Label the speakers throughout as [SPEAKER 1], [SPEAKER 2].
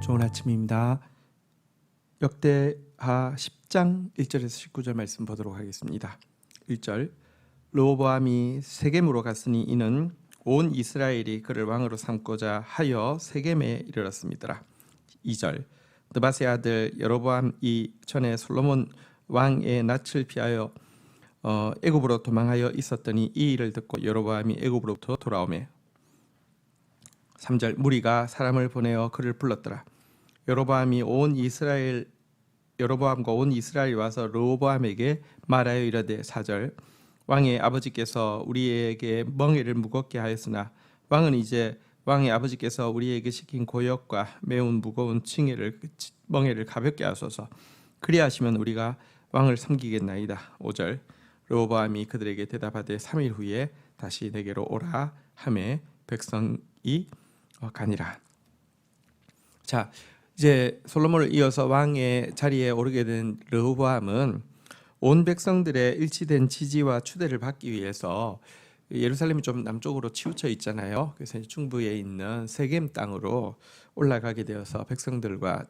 [SPEAKER 1] 좋은 아침입니다. 역대하 10장 1절에서 19절 말씀 보도록 하겠습니다. 1절 르호보암이 세겜으로 갔으니 이는 온 이스라엘이 그를 왕으로 삼고자 하여 세겜에 이르렀습니다. 2절 느밧의 아들 여로보암이 전에 솔로몬 왕의 낯을 피하여 애굽으로 도망하여 있었더니 이 일을 듣고 여로보암이 애굽으로부터 돌아오매 3절 무리가 사람을 보내어 그를 불렀더라. 여로보암과 온 이스라엘이 와서 르호보암에게 말하여 이르되 4절 왕의 아버지께서 우리에게 멍에를 무겁게 하였으나 왕은 이제 왕의 아버지께서 우리에게 시킨 고역과 매운 무거운 멍에를 가볍게 하소서. 그리하시면 우리가 왕을 섬기겠나이다. 5절 르호보암이 그들에게 대답하되 3일 후에 다시 내게로 오라 하매 백성이 가니라. 자, 이제 솔로몬을 이어서 왕의 자리에 오르게 된 르호보암은 온 백성들의 일치된 지지와 추대를 받기 위해서 예루살렘이 좀 남쪽으로 치우쳐 있잖아요. 그래서 중부에 있는 세겜 땅으로 올라가게 되어서 백성들과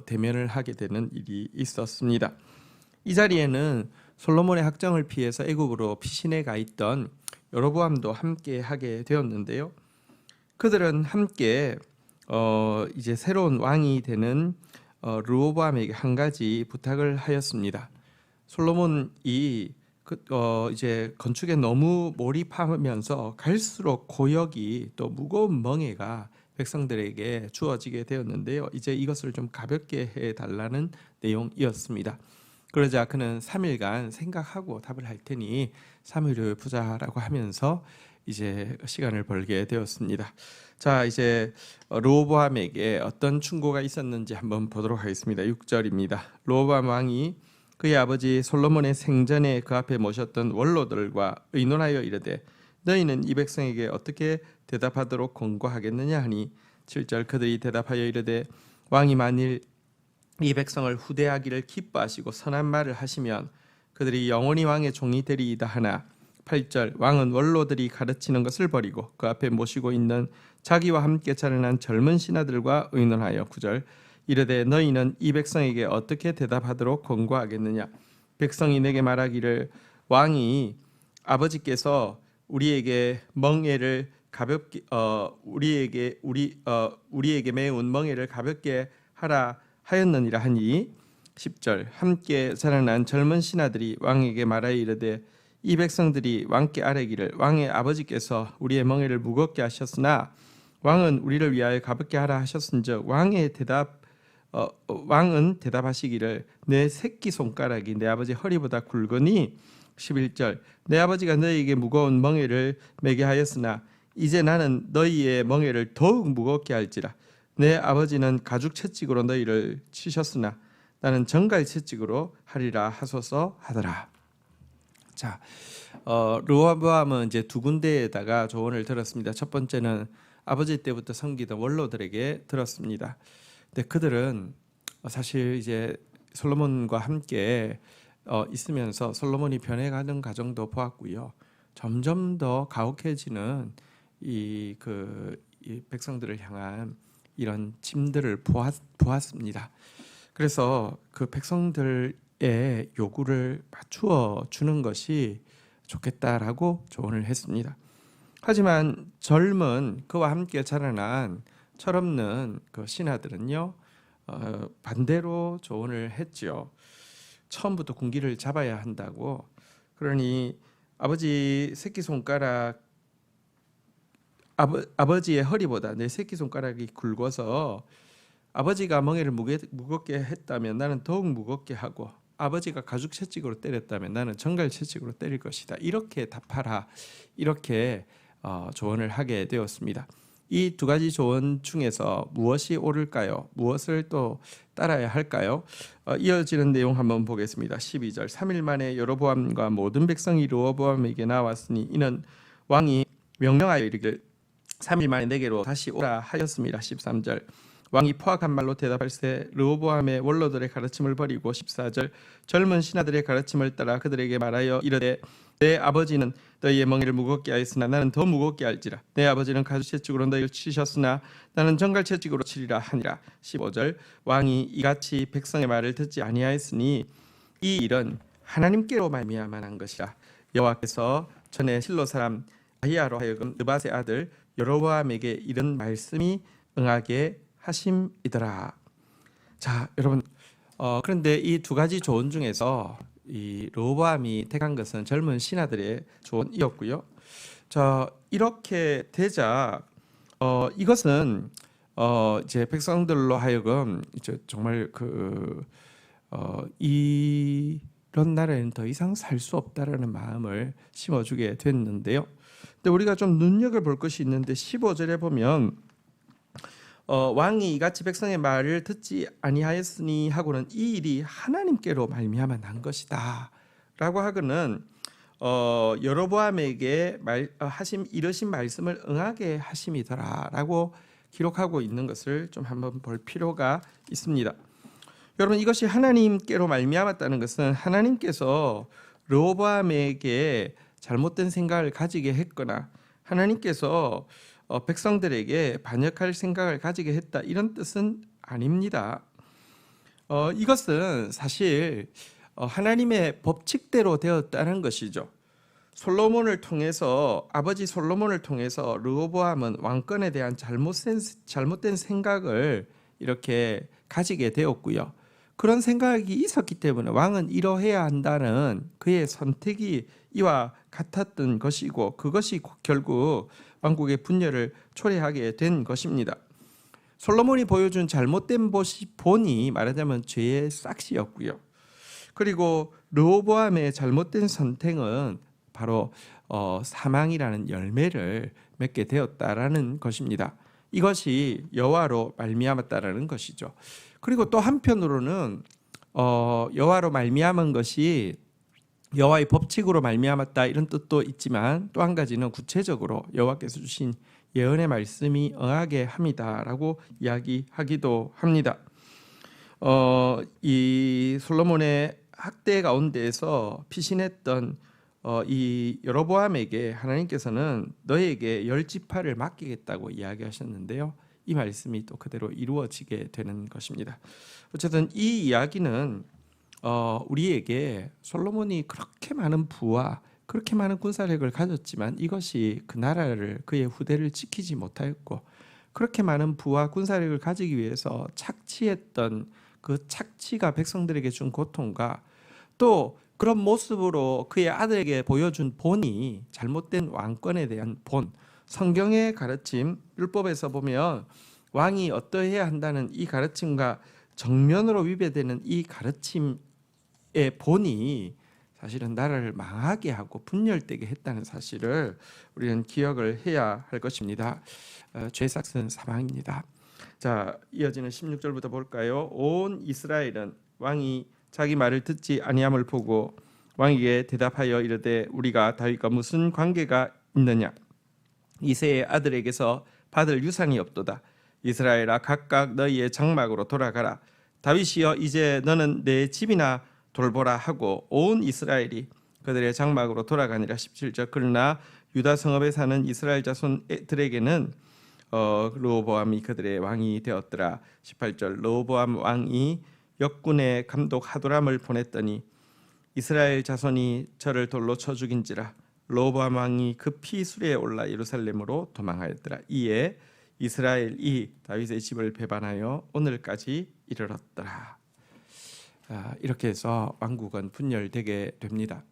[SPEAKER 1] 대면을 하게 되는 일이 있었습니다. 이 자리에는 솔로몬의 학정을 피해서 애굽으로 피신해 가 있던 여로보암도 함께 하게 되었는데요. 그들은 함께 이제 새로운 왕이 되는 르호보암에게 한 가지 부탁을 하였습니다. 솔로몬이 이제 건축에 너무 몰입하면서 갈수록 고역이 또 무거운 멍에가 백성들에게 주어지게 되었는데요. 이제 이것을 좀 가볍게 해달라는 내용이었습니다. 그러자 그는 3일간 생각하고 답을 할 테니 3일 후에 보자라고 하면서 이제 시간을 벌게 되었습니다. 자, 이제 르호보암에게 어떤 충고가 있었는지 한번 보도록 하겠습니다. 6절입니다. 르호보암 왕이 그의 아버지 솔로몬의 생전에 그 앞에 모셨던 원로들과 의논하여 이르되 너희는 이 백성에게 어떻게 대답하도록 권고하겠느냐 하니 7절 그들이 대답하여 이르되 왕이 만일 이 백성을 후대하기를 기뻐하시고 선한 말을 하시면 그들이 영원히 왕의 종이 되리이다 하나 8절 왕은 원로들이 가르치는 것을 버리고 그 앞에 모시고 있는 자기와 함께 자라난 젊은 신하들과 의논하여 9절 이르되 너희는 이 백성에게 어떻게 대답하도록 권고하겠느냐. 백성이 내게 말하기를 왕이 아버지께서 우리에게 멍에를 가볍게 우리에게 매운 멍에를 가볍게 하라 하였느니라 하니 10절 함께 자라난 젊은 신하들이 왕에게 말하여 이르되 이 백성들이 왕께 아뢰기를 왕의 아버지께서 우리의 멍에를 무겁게 하셨으나 왕은 우리를 위하여 가볍게 하라 하셨은즉 왕은 대답하시기를 내 새끼 손가락이 내 아버지 허리보다 굵으니 11절 내 아버지가 너희에게 무거운 멍에를 매게 하였으나 이제 나는 너희의 멍에를 더욱 무겁게 할지라 내 아버지는 가죽 채찍으로 너희를 치셨으나 나는 정갈 채찍으로 하리라 하소서 하더라. 자, 르호보암은 이제 두 군데에다가 조언을 들었습니다. 첫 번째는 아버지 때부터 섬기던 원로들에게 들었습니다. 근데 그들은 사실 이제 솔로몬과 함께 있으면서 솔로몬이 변해가는 과정도 보았고요. 점점 더 가혹해지는 이 백성들을 향한 이런 짐들을 보았습니다. 그래서 그 백성들의 요구를 맞추어 주는 것이 좋겠다라고 조언을 했습니다. 하지만 젊은 그와 함께 자라난 철없는 그 신하들은요 반대로 조언을 했죠. 처음부터 군기를 잡아야 한다고. 그러니 아버지 새끼손가락 아버지의 허리보다 내 새끼손가락이 굵어서 아버지가 멍에를 무겁게 했다면 나는 더욱 무겁게 하고 아버지가 가죽 채찍으로 때렸다면 나는 정갈 채찍으로 때릴 것이다. 이렇게 답하라. 이렇게 조언을 하게 되었습니다. 이 두 가지 조언 중에서 무엇이 옳을까요? 무엇을 또 따라야 할까요? 이어지는 내용 한번 보겠습니다. 12절 3일 만에 여로보암과 모든 백성이 르호보암에게 나왔으니 이는 왕이 명령하여 이르기를 3일 만에 내게로 다시 오라 하였습니다. 13절 왕이 포악한 말로 대답할세 르호보암의 원로들의 가르침을 버리고 14절 젊은 신하들의 가르침을 따라 그들에게 말하여 이르되 내 아버지는 너희의 멍에를 무겁게 하였으나 나는 더 무겁게 할지라. 내 아버지는 가죽채찍으로 너희를 치셨으나 나는 정갈채찍으로 치리라 하니라. 15절 왕이 이같이 백성의 말을 듣지 아니하였으니 이 일은 하나님께로 말미암아 것이라. 여호와께서 전에 실로 사람 아히야로 하여금 느밧의 아들 여로보암에게 이런 말씀이 응하게 하심이더라. 자, 여러분, 그런데 이 두 가지 조언 중에서 이 르호보암이 택한 것은 젊은 신하들의 조언이었고요. 자, 이렇게 되자 이것은 이제 백성들로 하여금 이제 정말 이런 나라에는 더 이상 살 수 없다라는 마음을 심어주게 됐는데요. 근데 우리가 좀 눈여겨볼 것이 있는데 15절에 보면 왕이 이같이 백성의 말을 듣지 아니하였으니 하고는 이 일이 하나님께로 말미암아 난 것이다 라고 하고는 여로보암에게 하심 이르신 말씀을 응하게 하심이더라 라고 기록하고 있는 것을 좀 한번 볼 필요가 있습니다. 여러분, 이것이 하나님께로 말미암았다는 것은 하나님께서 르호보암에게 잘못된 생각을 가지게 했거나 하나님께서 백성들에게 반역할 생각을 가지게 했다, 이런 뜻은 아닙니다. 이것은 사실 하나님의 법칙대로 되었다는 것이죠. 솔로몬을 통해서, 아버지 솔로몬을 통해서 르호보암은 왕권에 대한 잘못된 생각을 이렇게 가지게 되었고요. 그런 생각이 있었기 때문에 왕은 이러해야 한다는 그의 선택이 이와 같았던 것이고, 그것이 결국 왕국의 분열을 초래하게 된 것입니다. 솔로몬이 보여준 잘못된 본이 말하자면 죄의 싹시였고요. 그리고 르호보암의 잘못된 선택은 바로 사망이라는 열매를 맺게 되었다라는 것입니다. 이것이 여호와로 말미암았다라는 것이죠. 그리고 또 한편으로는 여호와로 말미암은 것이 여호와의 법칙으로 말미암았다, 이런 뜻도 있지만 또 한 가지는 구체적으로 여호와께서 주신 예언의 말씀이 응하게 합니다라고 이야기하기도 합니다. 이 솔로몬의 학대 가운데에서 피신했던 이 여로보암에게 하나님께서는 너에게 10지파를 맡기겠다고 이야기하셨는데요. 이 말씀이 또 그대로 이루어지게 되는 것입니다. 어쨌든 이 이야기는 우리에게 솔로몬이 그렇게 많은 부와 그렇게 많은 군사력을 가졌지만 이것이 그 나라를, 그의 후대를 지키지 못하였고, 그렇게 많은 부와 군사력을 가지기 위해서 착취했던 그 착취가 백성들에게 준 고통과 또 그런 모습으로 그의 아들에게 보여준 본이 잘못된 왕권에 대한 본, 성경의 가르침, 율법에서 보면 왕이 어떠해야 한다는 이 가르침과 정면으로 위배되는 이 가르침의 본이 사실은 나라를 망하게 하고 분열되게 했다는 사실을 우리는 기억을 해야 할 것입니다. 죄삭은 사망입니다. 자, 이어지는 16절부터 볼까요? 온 이스라엘은 왕이 자기 말을 듣지 아니함을 보고 왕에게 대답하여 이르되 우리가 다윗과 무슨 관계가 있느냐? 이새의 아들에게서 받을 유산이 없도다. 이스라엘아, 각각 너희의 장막으로 돌아가라. 다윗이여, 이제 너는 내 집이나 돌보라 하고 온 이스라엘이 그들의 장막으로 돌아가니라. 17절 그러나 유다 성읍에 사는 이스라엘 자손들에게는 르호보암이 그들의 왕이 되었더라. 18절 르호보암 왕이 역군의 감독 하도람을 보냈더니 이스라엘 자손이 저를 돌로 쳐 죽인지라. 르호보암 왕이 급히 수레에 올라 예루살렘으로 도망하였더라. 이에 이스라엘이 다윗의 집을 배반하여 오늘까지 이르렀더라. 이렇게 해서 왕국은 분열되게 됩니다.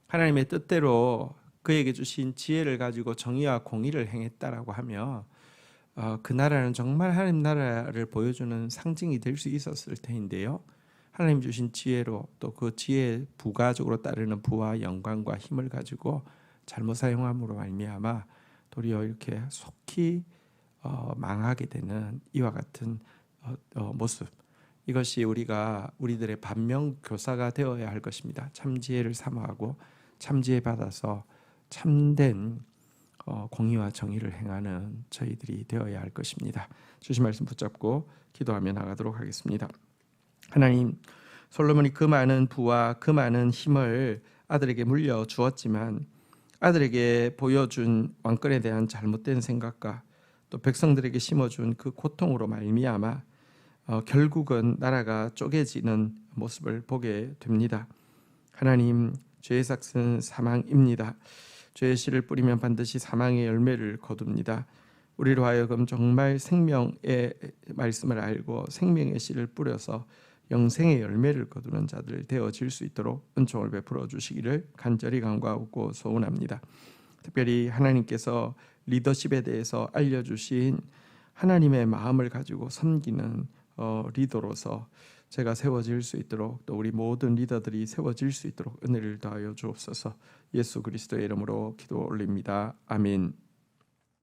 [SPEAKER 1] 하나님의 뜻대로 그에게 주신 지혜를 가지고 정의와 공의를 행했다라고 하며 그 나라는 정말 하나님 나라를 보여주는 상징이 될 수 있었을 텐데요. 하나님 주신 지혜로 또 그 지혜 부가적으로 따르는 부와 영광과 힘을 가지고 잘못 사용함으로 말미암아 도리어 이렇게 속히 망하게 되는 이와 같은 모습, 이것이 우리들의 반면교사가 되어야 할 것입니다. 참 지혜를 사모하고 참 지혜 받아서 참된 공의와 정의를 행하는 저희들이 되어야 할 것입니다. 주신 말씀 붙잡고 기도하며 나가도록 하겠습니다. 하나님, 솔로몬이 그 많은 부와 그 많은 힘을 아들에게 물려 주었지만 아들에게 보여준 왕권에 대한 잘못된 생각과 또 백성들에게 심어준 그 고통으로 말미암아 결국은 나라가 쪼개지는 모습을 보게 됩니다. 하나님, 죄의 삭은 사망입니다. 죄의 씨를 뿌리면 반드시 사망의 열매를 거둡니다. 우리로 하여금 정말 생명의 말씀을 알고 생명의 씨를 뿌려서 영생의 열매를 거두는 자들 되어질 수 있도록 은총을 베풀어 주시기를 간절히 간구하고 소원합니다. 특별히 하나님께서 리더십에 대해서 알려주신 하나님의 마음을 가지고 섬기는 리더로서 제가 세워질 수 있도록, 또 우리 모든 리더들이 세워질 수 있도록 은혜를 더하여 주옵소서. 예수 그리스도의 이름으로 기도 올립니다. 아멘.